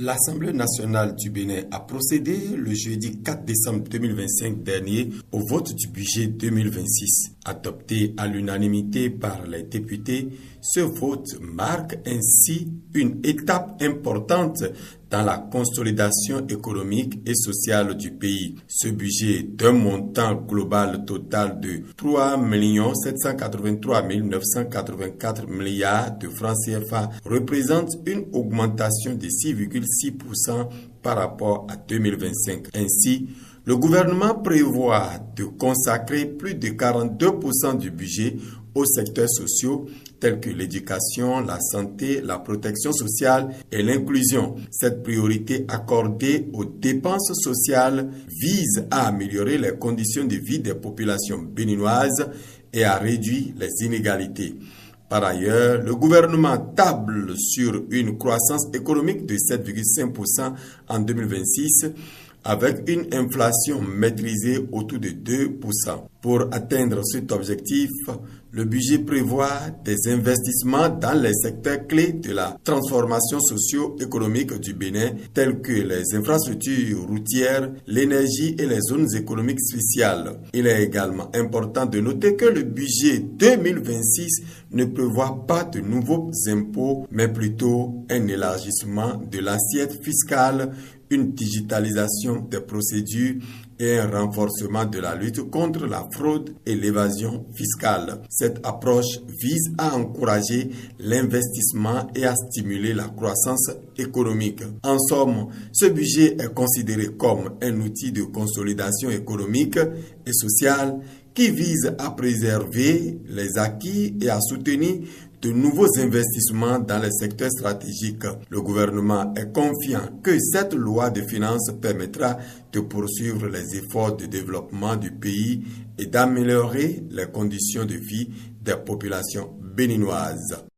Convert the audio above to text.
L'Assemblée nationale du Bénin a procédé le jeudi 4 décembre 2025 dernier au vote du budget 2026. Adopté à l'unanimité par les députés, ce vote marque ainsi une étape importante dans la consolidation économique et sociale du pays. Ce budget d'un montant global total de 3 783 984 milliards de francs CFA représente une augmentation de 6,6% par rapport à 2025. Ainsi, le gouvernement prévoit de consacrer plus de 42% du budget aux secteurs sociaux tels que l'éducation, la santé, la protection sociale et l'inclusion. Cette priorité accordée aux dépenses sociales vise à améliorer les conditions de vie des populations béninoises et à réduire les inégalités. Par ailleurs, le gouvernement table sur une croissance économique de 7,5% en 2026 avec une inflation maîtrisée autour de 2%. Pour atteindre cet objectif, le budget prévoit des investissements dans les secteurs clés de la transformation socio-économique du Bénin, tels que les infrastructures routières, l'énergie et les zones économiques spéciales. Il est également important de noter que le budget 2026 ne prévoit pas de nouveaux impôts, mais plutôt un élargissement de l'assiette fiscale, une digitalisation des procédures et un renforcement de la lutte contre la fraude et l'évasion fiscale. Cette approche vise à encourager l'investissement et à stimuler la croissance économique. En somme, ce budget est considéré comme un outil de consolidation économique et sociale qui vise à préserver les acquis et à soutenir de nouveaux investissements dans les secteurs stratégiques. Le gouvernement est confiant que cette loi de finances permettra de poursuivre les efforts de développement du pays et d'améliorer les conditions de vie des populations béninoises.